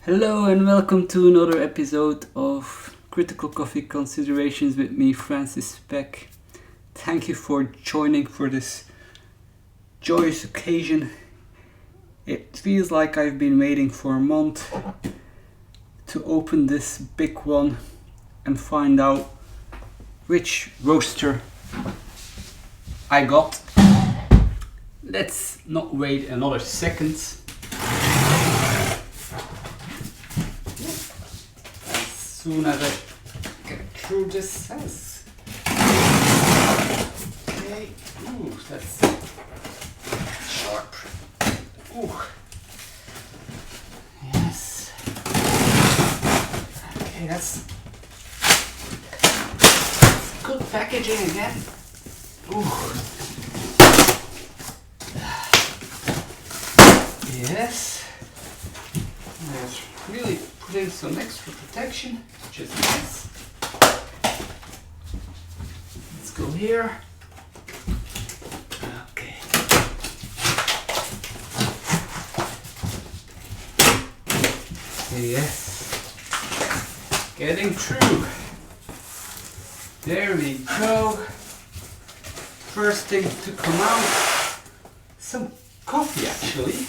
Hello and welcome to another episode of Critical Coffee Considerations with me, Francis Speck. Thank you for joining for this joyous occasion. It feels like I've been waiting for a month to open this big one and find out which roaster I got. Let's not wait another second. As soon as I get through this house. Okay, ooh, that's sharp. Ooh. Yes. Okay, that's good packaging again. Ooh. Yes. I've really put in some extra protection, which is nice. Let's go here. Okay. Yes. Getting through. There we go. First thing to come out. Some coffee actually.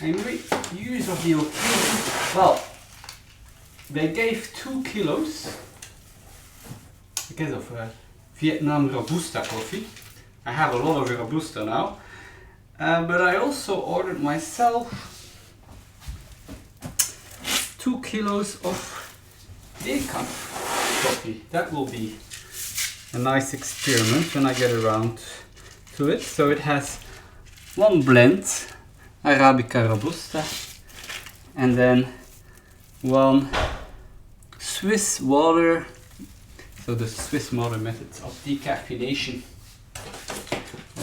I made use of the occasion. Well, they gave 2 kilos because of Vietnam Robusta coffee. I have a lot of Robusta now, but I also ordered myself 2 kilos of decaf coffee. That will be a nice experiment when I get around to it. So it has one blend, Arabica Robusta, and then one Swiss water, so the Swiss water method of decaffeination.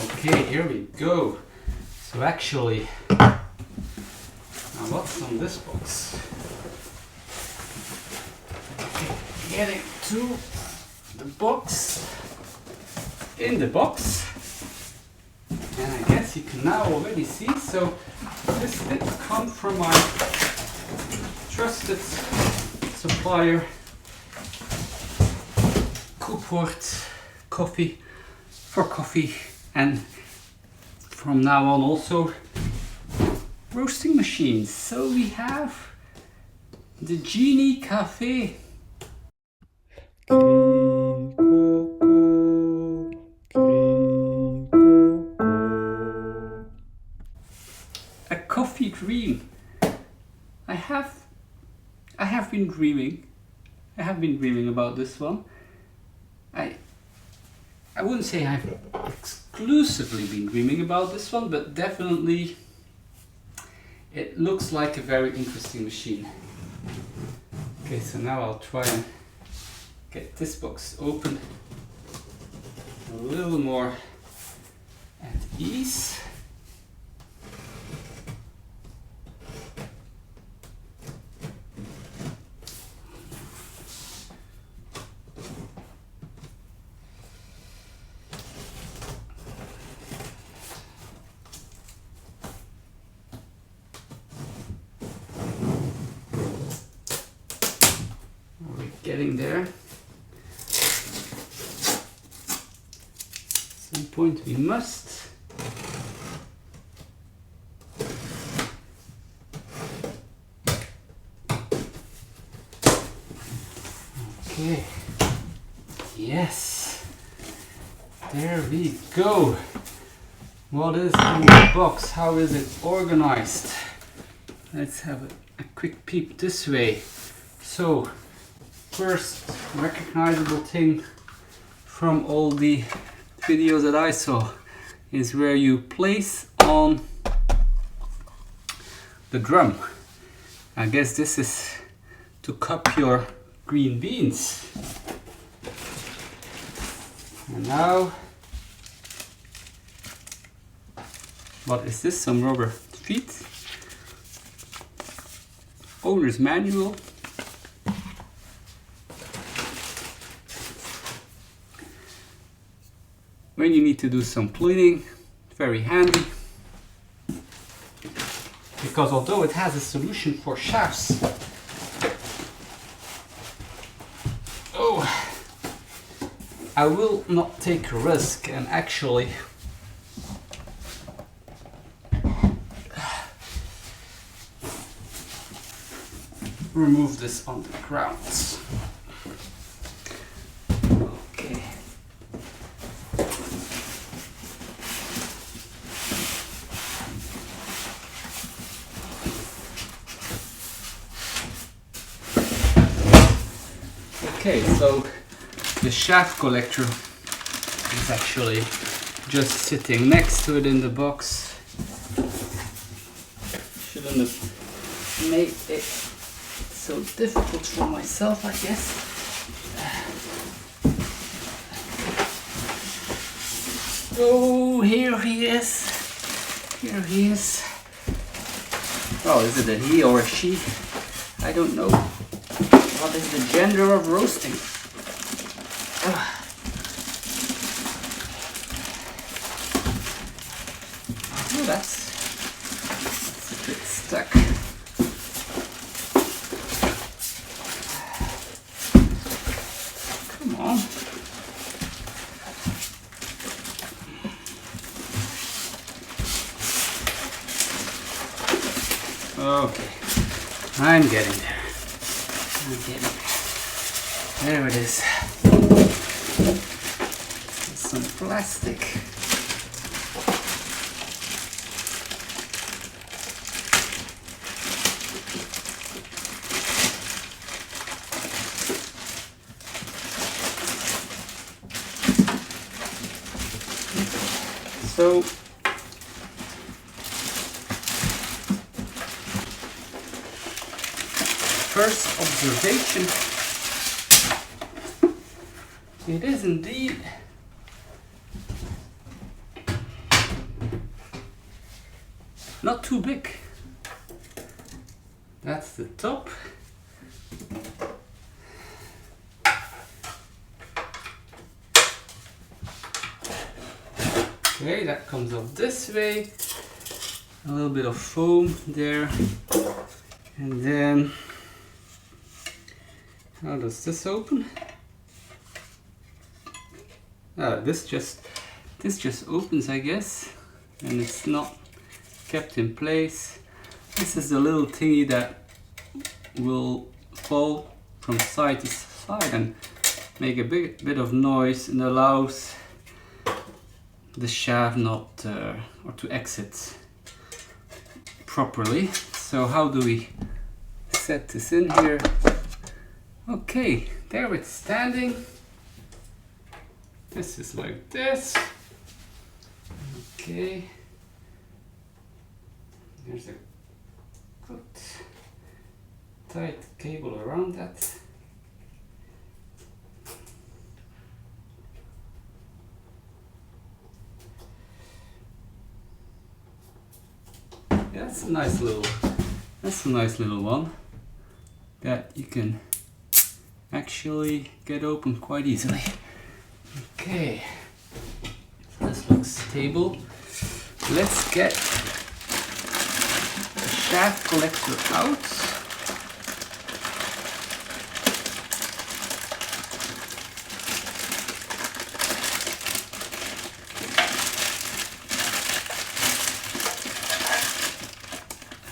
Okay, here we go. So actually, now what's on this box? Okay, getting to the box. In the box, and I guess you can now already see, so this did come from my trusted supplier, Cooport Coffee, for coffee, and from now on also roasting machines. So we have the Genie Cafe. A coffee dream. I have been dreaming. I have been dreaming about this one. I wouldn't say I've exclusively been dreaming about this one, but definitely it looks like a very interesting machine. Okay, so now I'll try and get this box open a little more at ease. Getting there. At some point we must. Okay. Yes. There we go. What is in the box? How is it organized? Let's have a quick peep this way. So, first recognizable thing from all the videos that I saw is where you place on the drum. I guess this is to cup your green beans. And now, what is this? Some rubber feet. Owner's manual. When you need to do some cleaning, very handy. You because although it has a solution for shafts, I will not take a risk and actually remove this on the ground. Okay. Okay, so the shaft collector is actually just sitting next to it in the box. Shouldn't have made it so difficult for myself, I guess. Oh, here he is. Here he is. Oh, is it a he or a she? I don't know. What is the gender of roasting? Oh, that's a bit stuck. Come on. Okay, I'm getting there. There it is. Some plastic. So first observation, it is indeed not too big. That's the top. Okay, that comes up this way. A little bit of foam there. And then, how does this open? This just opens, I guess, and it's not kept in place. This is the little thingy that will fall from side to side and make a bit of noise and allows the shaft not or to exit properly. So how do we set this in here? Okay, there it's standing. This is like this. Okay. There's a good tight cable around that. Yeah, that's a nice little one that you can actually get open quite easily. Okay, so this looks stable. Let's get the shaft collector out.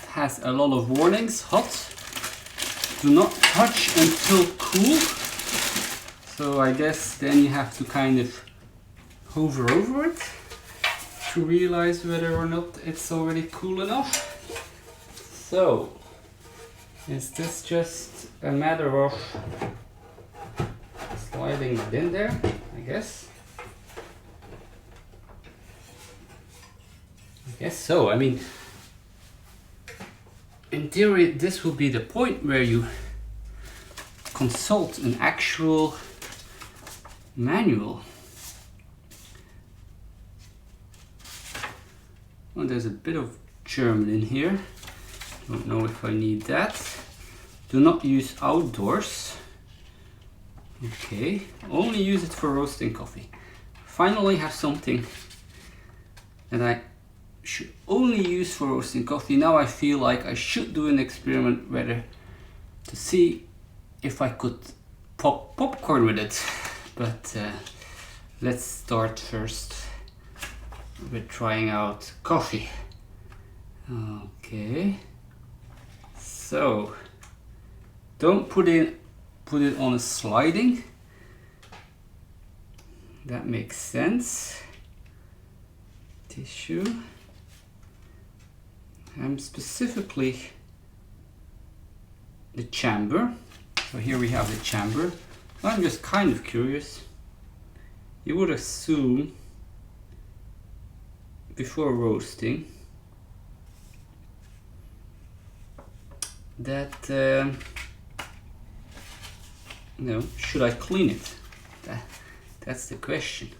It has a lot of warnings. Hot. Do not touch until cool. So I guess then you have to kind of hover over it to realize whether or not it's already cool enough. So, is this just a matter of sliding it in there, I guess? I guess so. I mean, in theory, this will be the point where you consult an actual manual. Oh, there's a bit of German in here. Don't know if I need that. Do not use outdoors. Okay, only use it for roasting coffee. Finally have something that I should only use for roasting coffee. Now I feel like I should do an experiment whether to see if I could pop popcorn with it. But let's start first with trying out coffee. Okay, so don't put it on a sliding. That makes sense. Tissue. Specifically the chamber. So here we have the chamber. I'm just kind of curious. You would assume before roasting that should I clean it? That's the question.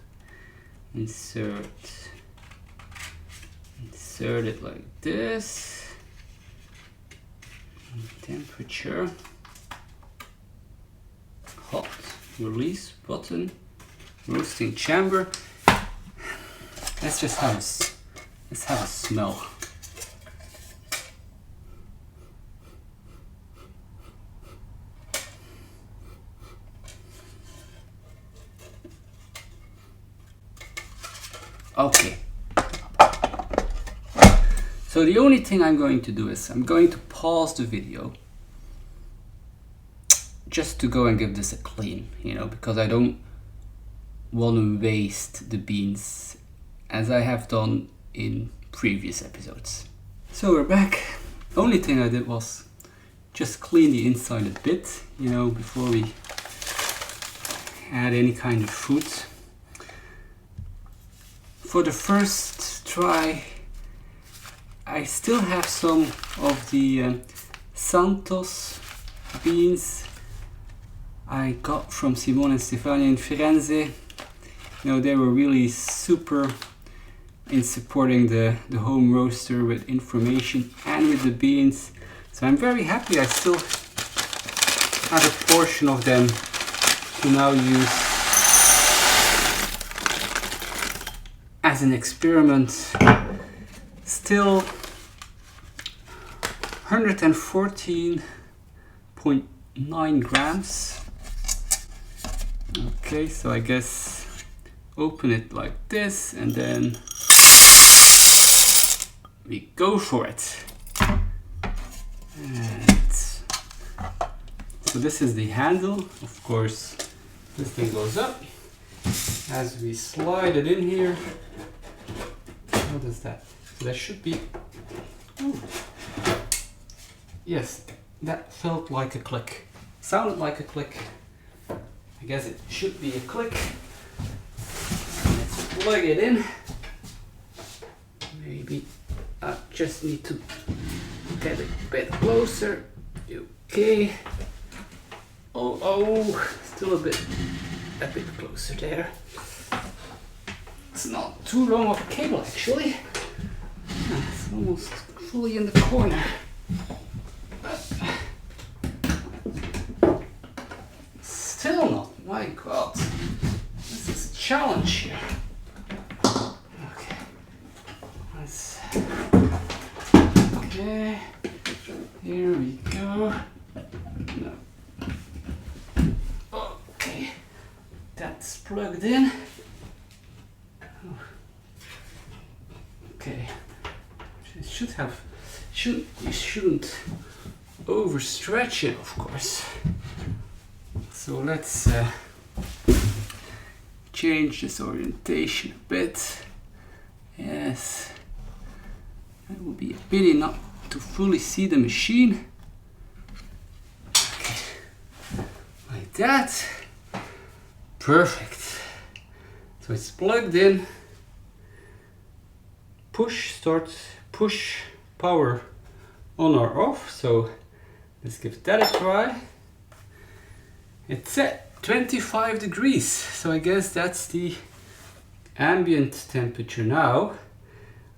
Insert it like this. Temperature, hot, release button, roasting chamber. Let's have a smell. Okay. So the only thing I'm going to do is I'm going to pause the video just to go and give this a clean, because I don't want to waste the beans as I have done in previous episodes. So we're back. Only thing I did was just clean the inside a bit, before we add any kind of food. For the first try, I still have some of the Santos beans I got from Simone and Stefania in Firenze. They were really super in supporting the home roaster with information and with the beans. So I'm very happy I still have a portion of them to now use as an experiment. Still 114.9 grams. Okay, so I guess open it like this and then we go for it. And so this is the handle. Of course, this thing goes up as we slide it in here. What is that? So that should be. Ooh. Yes, that felt like a click. Sounded like a click. I guess it should be a click. Let's plug it in. Maybe I just need to get a bit closer. Okay. Oh, still a bit closer there. It's not too long of a cable actually. It's almost fully in the corner. Still not. My God, this is a challenge here. Okay. Okay. Here we go. No. Okay. That's plugged in. Okay. It you shouldn't overstretch it, of course. So let's change this orientation a bit. Yes. It would be a pity not to fully see the machine. Okay. Like that. Perfect. So it's plugged in. Push power on or off. So let's give that a try. It's at 25 degrees. So I guess that's the ambient temperature now.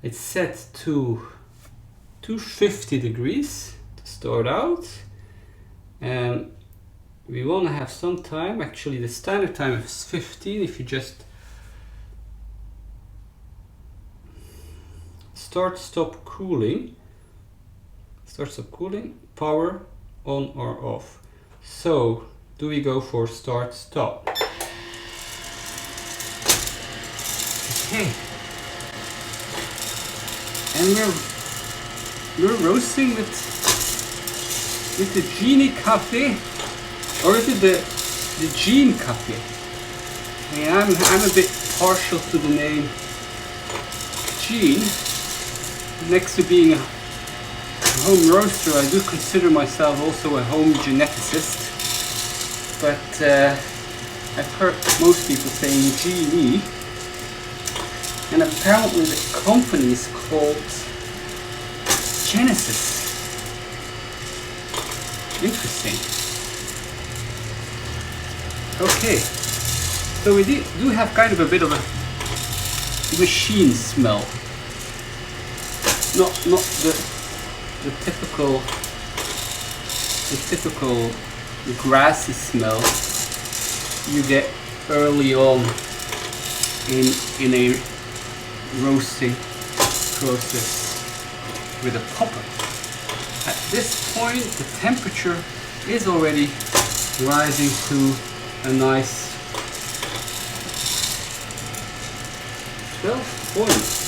It's set to 250 degrees to start out. And we want to have some time. Actually, the standard time is 15. If you just start stop cooling. Start stop cooling, power on or off. So do we go for start stop? Okay. And we're roasting with the Genie Cafe, or is it the Gene Cafe? I mean, I'm a bit partial to the name Gene. Next to being a home roaster, I do consider myself also a home geneticist. But I've heard most people saying Genie, and apparently the company is called Genesis. Interesting. Okay, so we do have kind of a bit of a machine smell. Not the typical grassy smell you get early on in a roasting process with a popper. At this point, the temperature is already rising to a nice 12 points.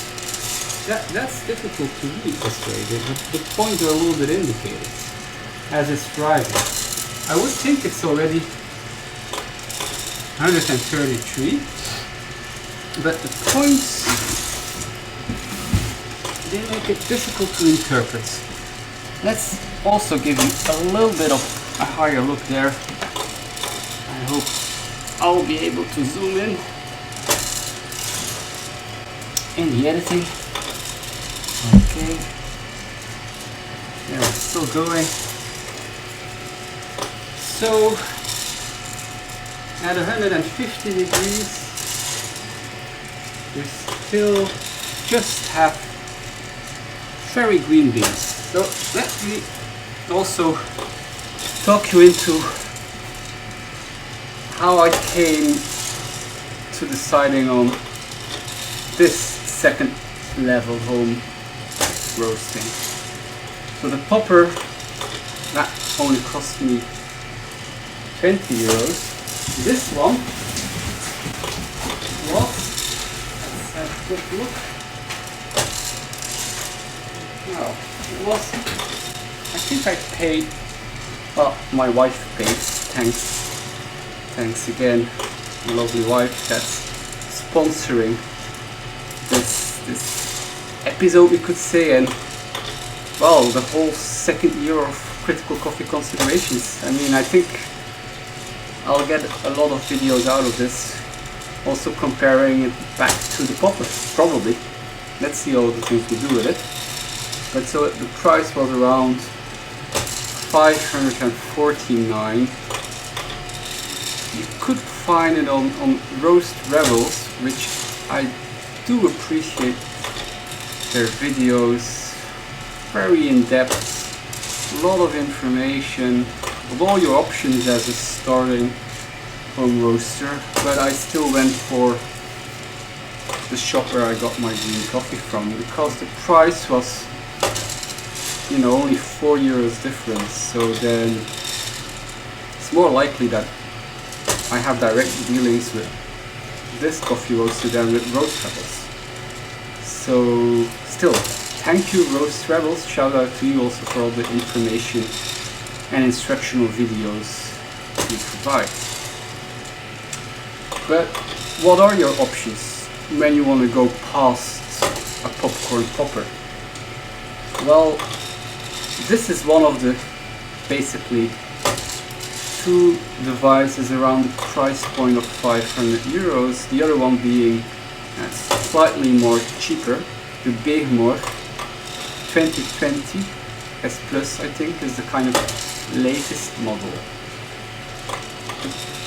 That's difficult to read this way. The points are a little bit indicated as it's rising. I would think it's already 133, but the points, they make it difficult to interpret. Let's also give you a little bit of a higher look there. I hope I'll be able to zoom in the editing. Okay, yeah, it's still going. So at 150 degrees, we still just have very green beans. So let me also talk you into how I came to deciding on this second level home roasting. So the popper, that only cost me 20 euros. This one was, let's have a quick look. Now, it was, I think I paid, well, my wife paid, thanks again, lovely wife that's sponsoring this episode, we could say, and well, the whole second year of Critical Coffee Considerations. I mean, I think I'll get a lot of videos out of this, also comparing it back to the popper, probably. Let's see all the things we do with it. But so the price was around 549. You could find it on Roast Rebels, which I do appreciate their videos, very in-depth, a lot of information of all your options as a starting home roaster, but I still went for the shop where I got my green coffee from, because the price was, you know, only 4 euros difference, so then it's more likely that I have direct dealings with this coffee roaster than with Roast Rebels. So still, thank you Roast Rebels, shout out to you also for all the information and instructional videos you provide. But what are your options when you want to go past a popcorn popper? Well, this is one of the basically two devices around the price point of 500 euros, the other one being slightly more cheaper, the Behmor 2020 S Plus, I think, is the kind of latest model.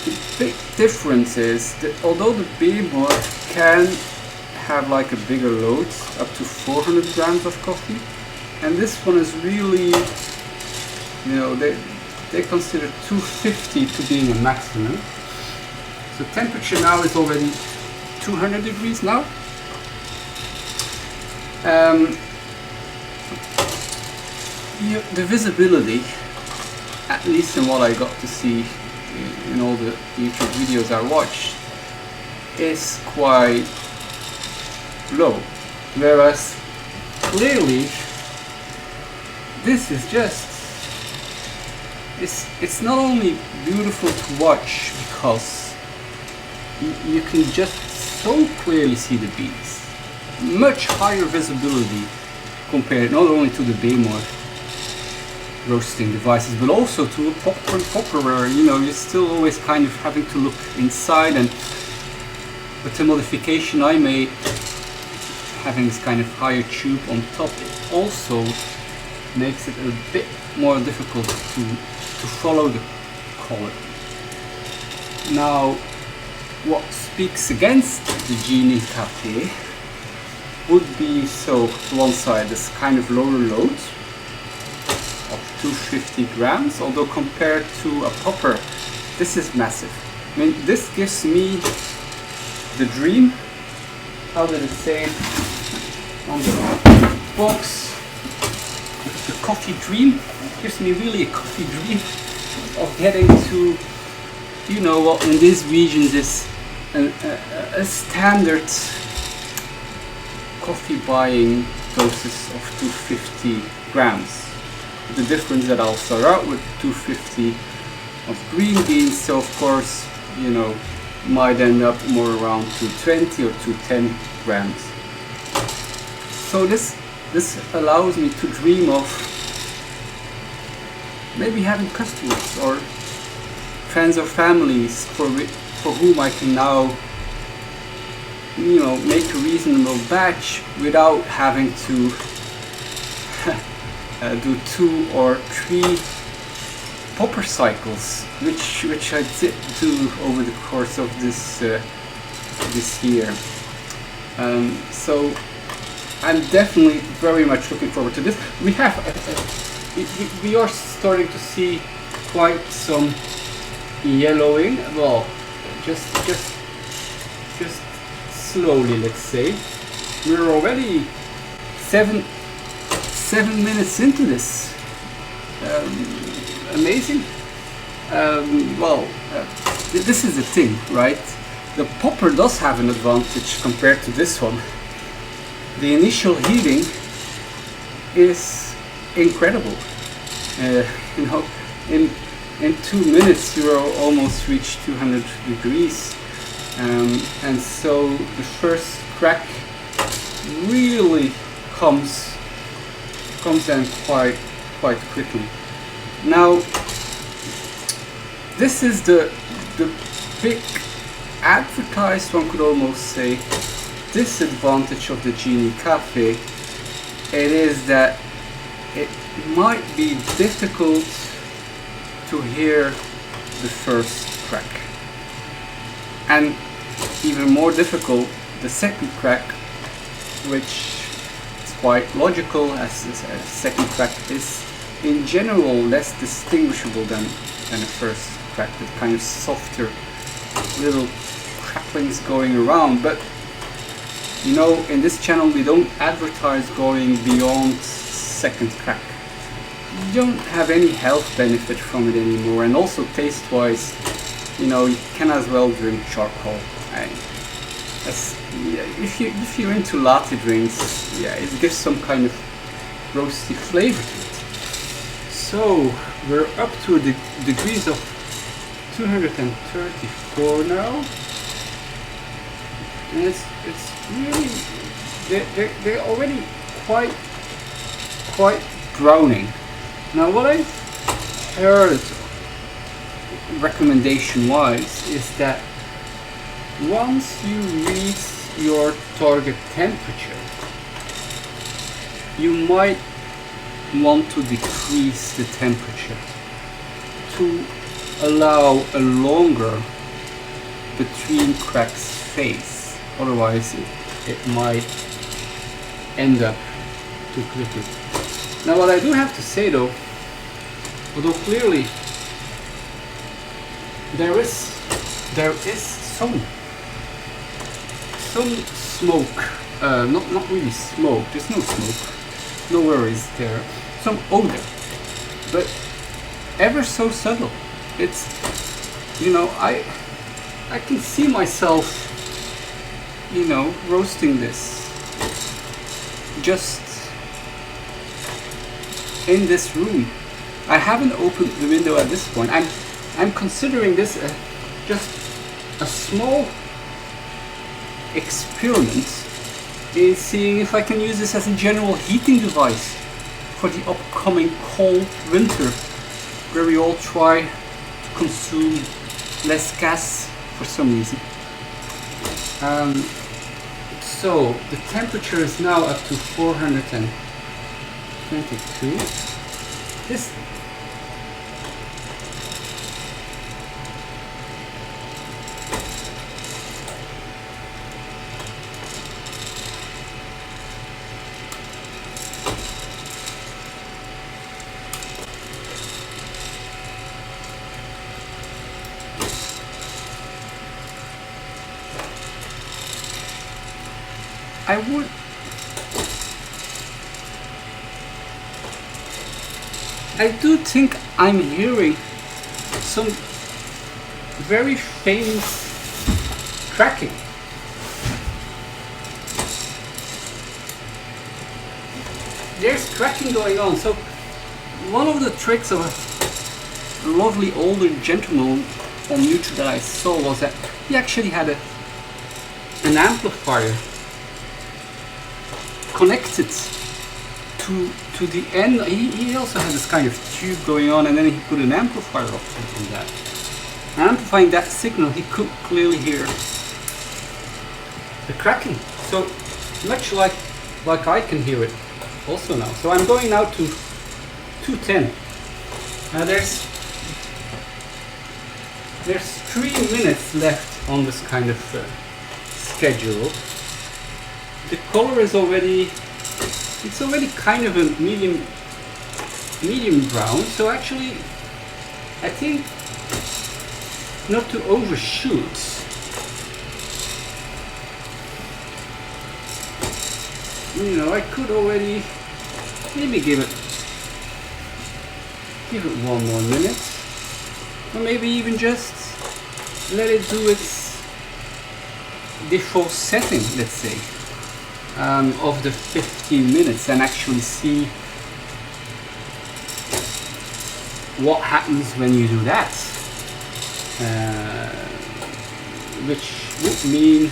The big difference is that although the Behmor can have like a bigger load, up to 400 grams of coffee, and this one is really, you know, they consider 250 to being a maximum. So temperature now is already 200 degrees now. the visibility, at least in what I got to see in all the YouTube videos I watched, is quite low, whereas clearly this is just, it's not only beautiful to watch because you can just so clearly see the beads, much higher visibility compared not only to the Bemor roasting devices but also to a popcorn popper, where you're still always kind of having to look inside, and with the modification I made, having this kind of higher tube on top, it also makes it a bit more difficult to follow the color. Now, what speaks against the Genie Cafe would be, so to one side, this kind of lower load of 250 grams, although compared to a popper, this is massive. I mean, this gives me the dream, how did it say it on the box, the coffee dream. It gives me really a coffee dream of getting to, what in these regions is a standard coffee buying doses of 250 grams. The difference that I'll start out with 250 of green beans, so of course, might end up more around 220 or 210 grams. So this allows me to dream of maybe having customers or friends or families for whom I can now make a reasonable batch without having to do 2 or 3 popper cycles, which I did do over the course of this year. So I'm definitely very much looking forward to this. We have we are starting to see quite some yellowing. Well, just slowly, let's say. We're already 7 minutes into this. Amazing. This is the thing, right? The popper does have an advantage compared to this one. The initial heating is incredible. In 2 minutes you will almost reach 200 degrees, and so the first crack really comes in quite quickly. Now, this is the big advertised, one could almost say, disadvantage of the Genie Cafe. It is that it might be difficult to hear the first crack, and even more difficult the second crack, which is quite logical, as the second crack is in general less distinguishable than a first crack, with kind of softer little cracklings going around. But in this channel we don't advertise going beyond second crack. You don't have any health benefit from it anymore, and also taste wise, you can as well drink charcoal. If you're into latte drinks, it gives some kind of roasty flavor to it. So we're up to the degrees of 234 now, and it's really, they're already quite browning. Now, what I've heard recommendation wise is that once you reach your target temperature, you might want to decrease the temperature to allow a longer between cracks phase. Otherwise it might end up too quickly. Now, what I do have to say though, although clearly there is some smoke, not really smoke, there's no smoke, no worries there. some odor, but ever so subtle. It's, you know, I can see myself, you know, roasting this just in this room. I haven't opened the window at this point. I'm considering this just a small experiment in seeing if I can use this as a general heating device for the upcoming cold winter, where we all try to consume less gas for some reason. So the temperature is now up to 422. This I do think I'm hearing some very faint cracking. There's cracking going on. So one of the tricks of a lovely older gentleman on YouTube that I saw was that he actually had an amplifier connected to the end. He also had this kind of tube going on, and then he put an amplifier up on that. Amplifying that signal, he could clearly hear the cracking. So much like I can hear it also now. So I'm going now to 210. There's 3 minutes left on this kind of schedule. The color is already kind of a medium brown, so actually I think not to overshoot, you know, I could already maybe give it 1 more minute, or maybe even just let it do its default setting, let's say, of the 15 minutes, and actually see what happens when you do that, which would mean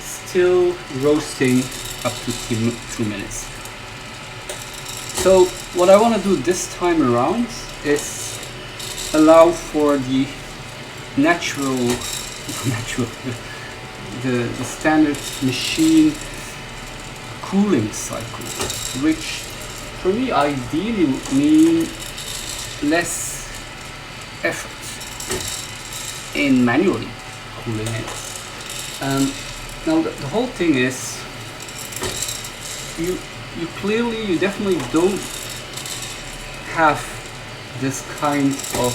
still roasting up to 2 minutes. So what I want to do this time around is allow for the the standard machine cooling cycle, which for me ideally would mean less effort in manually cooling it. Now the whole thing is, you definitely don't have this kind of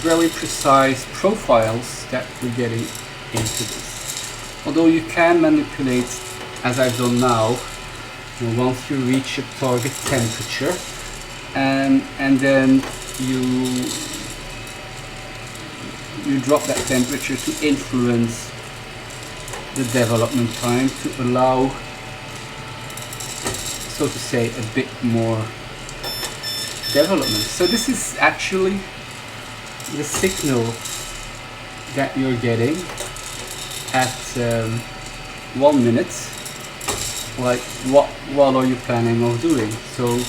very precise profiles that we're getting into this. Although you can manipulate, as I've done now, once you reach a target temperature, and then you drop that temperature to influence the development time, to allow, so to say, a bit more development. So this is actually the signal that you're getting at 1 minute. Like, what are you planning of doing? So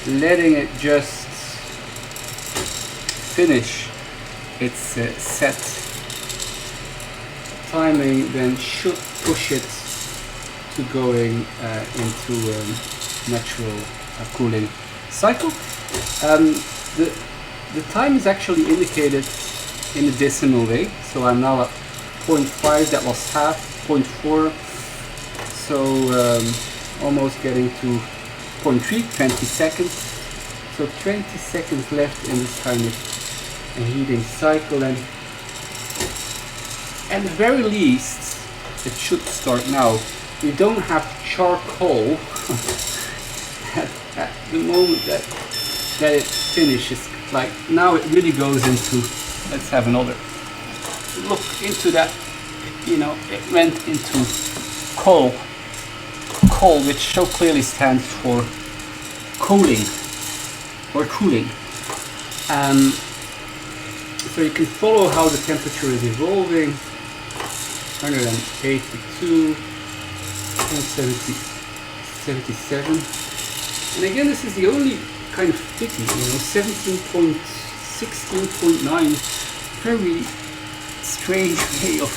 letting it just finish its set timing then should push it to going into a natural cooling cycle. The time is actually indicated in a decimal way, so I'm now at 0.5, that was half, 0.4, so almost getting to 0.3, 20 seconds. So 20 seconds left in this kind of heating cycle, and at the very least it should start now. you don't have charcoal at the moment that it finishes. Like now it really goes into, let's have another look into that, you know, it went into coal, which so clearly stands for cooling or cooling. So you can follow how the temperature is evolving. 182, 177, and again this is the only kind of pity, you know, 16.9, very strange way of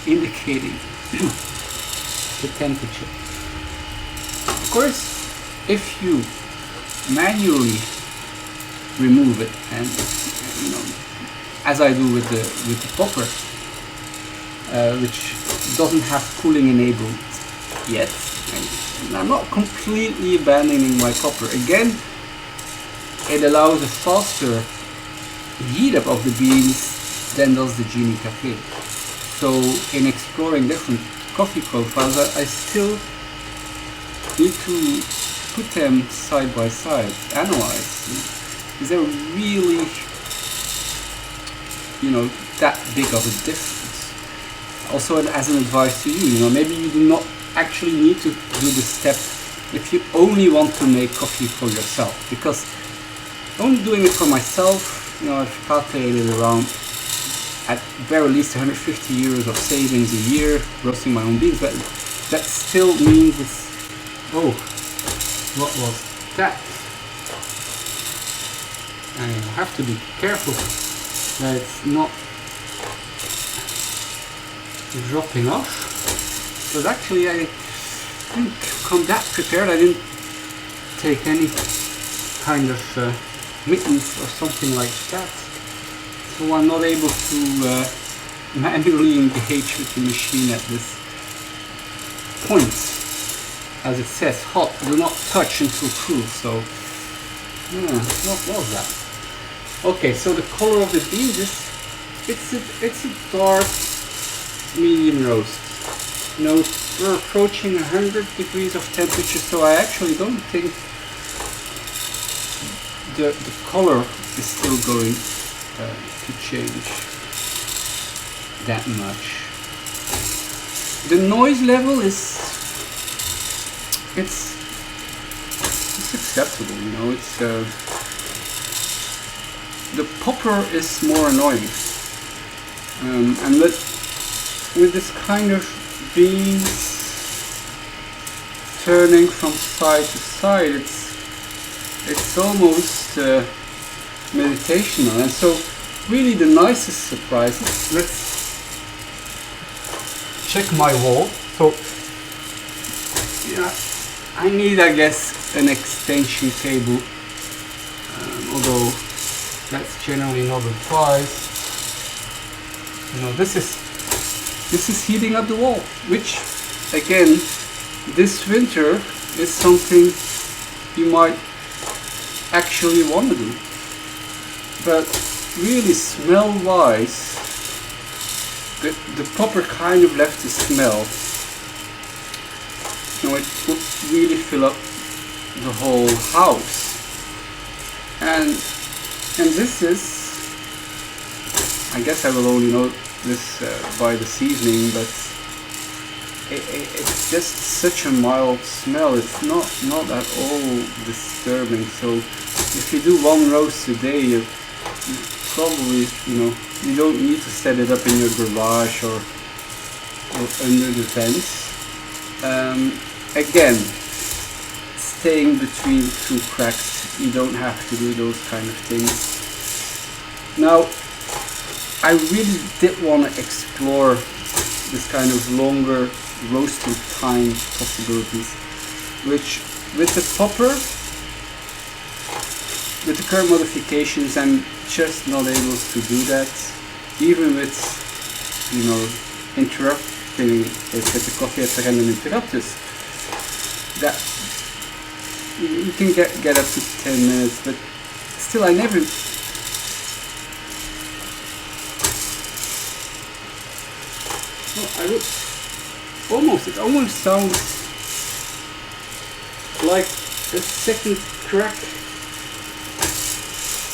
indicating the temperature. Of course, if you manually remove it, and you know, as I do with the popper, which doesn't have cooling enabled yet, and I'm not completely abandoning my copper. Again, it allows a faster heat up of the beans than does the Genie Café. So in exploring different coffee profiles, I still need to put them side by side, analyze. Is there really, you know, that big of a difference? Also, as an advice to you, you know, maybe you do not actually need to do this step if you only want to make coffee for yourself, because only doing it for myself, you know, I've calculated around at very least 150 euros of savings a year roasting my own beans, but that still means it's, oh, what was that? I have to be careful that it's not dropping off. But actually I didn't come that prepared. I didn't take any kind of mittens or something like that. So I'm not able to manually engage with the machine at this point. As it says, hot, do not touch until cool. So, yeah, what was that? Okay, so the color of the beans is, it's a dark medium roast. You know, we're approaching 100 degrees of temperature, so I actually don't think the color is still going to change that much. The noise level is, it's acceptable, you know. It's the popper is more annoying, and with this kind of beans turning from side to side, it's almost meditational. And so really the nicest surprises, let's check my wall. So yeah, I need, I guess, an extension cable, although that's generally not advised. You know, this is heating up the wall, which again this winter is something you might actually want to do. But really, smell wise, the popper kind of left the smell. You know, it would really fill up the whole house. And this is, I guess I will only know this by this evening, but it's just such a mild smell. It's not at all disturbing. So if you do one roast a day, you probably, you know, you don't need to set it up in your garage or under the vents. Again, staying between two cracks, you don't have to do those kind of things. Now, I really did want to explore this kind of longer roasting time possibilities, which with the popper, with the current modifications, I'm just not able to do that. Even with, you know, interrupting it with the coffee at random interrupters, that you can get up to 10 minutes, but still I never. Well, it almost sounds like a second crack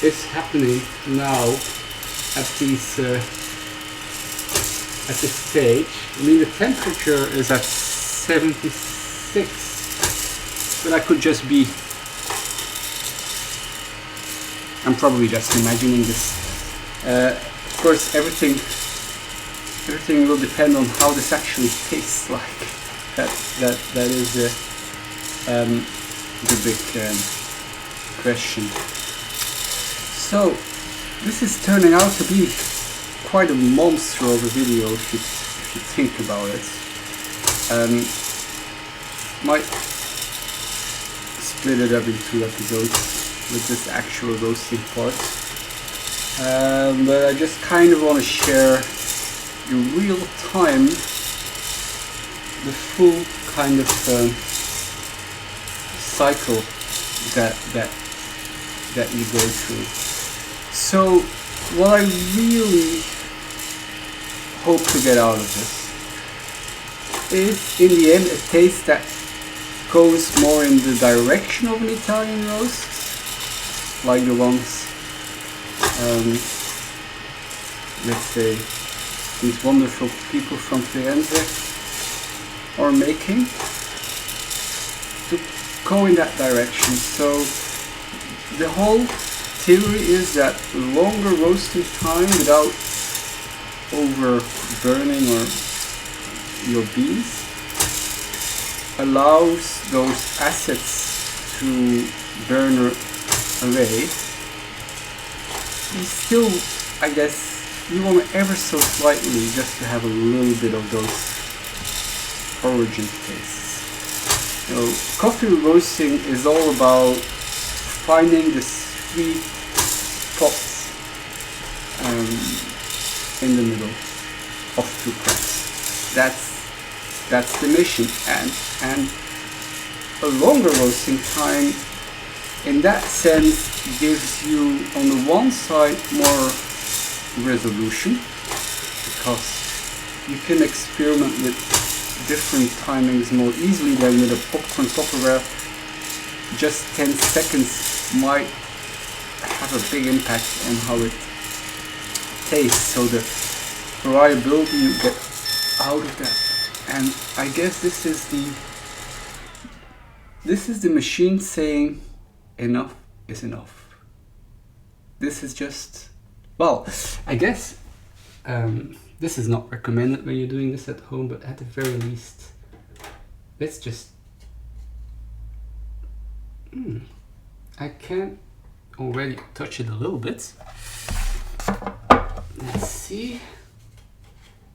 is happening now at these at this stage. I mean, the temperature is at 76, but I could just be, I'm probably just imagining this. Of course, everything will depend on how this actually tastes like. That is the big question. So this is turning out to be quite a monster of a video if you think about it. Might split it up in 2 episodes with this actual roasting part. But I just kind of want to share in real time the full kind of cycle that you go through. So what I really hope to get out of this is, in the end, a taste that goes more in the direction of an Italian roast, like the ones, let's say, these wonderful people from Firenze are making, to go in that direction. So the whole theory is that longer roasting time without over burning or your beans allows those acids to burn away. You still, I guess, you want to ever so slightly just to have a little bit of those origin tastes. You know, coffee roasting is all about finding the sweet spots in the middle of 2 cracks. That's the mission, and a longer roasting time in that sense gives you, on the one side, more resolution, because you can experiment with different timings more easily than with a popcorn topper, where just 10 seconds might have a big impact on how it tastes. So the variability you get out of that, and I guess this is the machine saying enough is enough. This is just, well, I guess this is not recommended when you're doing this at home, but at the very least, let's just I can already touch it a little bit. Let's see.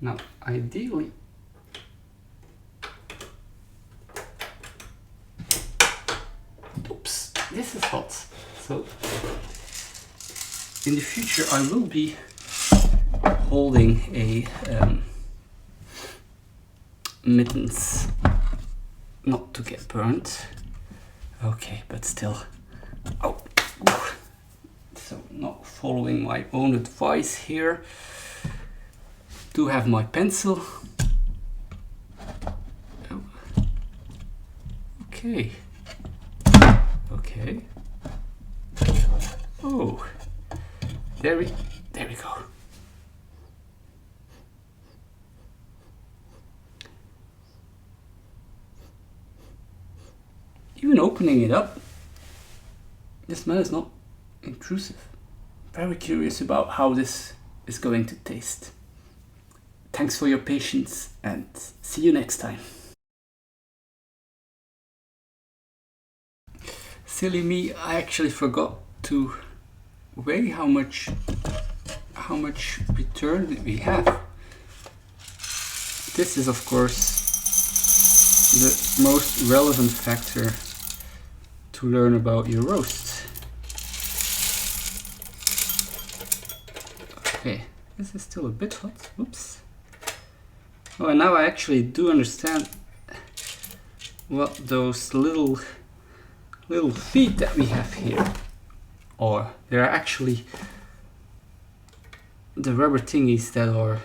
Now, ideally, oops, this is hot. So, in the future, I will be holding a mittens, not to get burnt. Okay, but still. Oh, so not following my own advice here. Do have my pencil. Oh. Okay. Okay. Oh, there we go. Even opening it up, the smell is not intrusive. Very curious about how this is going to taste. Thanks for your patience, and see you next time. Silly me, I actually forgot to weigh how much return did we have. This is, of course, the most relevant factor to learn about your roast. Okay, this is still a bit hot. Oops. Oh, and now I actually do understand what those little feet that we have here are. They are actually the rubber thingies that are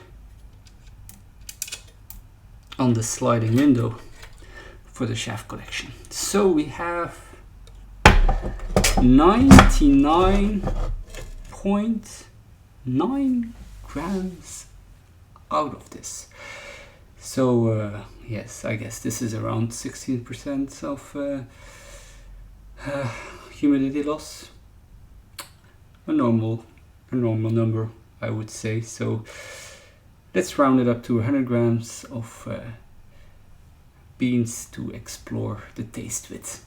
on the sliding window for the Chef collection. So we have 99.9 grams out of this. So yes, I guess this is around 16% of humidity loss. A normal number, I would say. So let's round it up to 100 grams of beans to explore the taste with.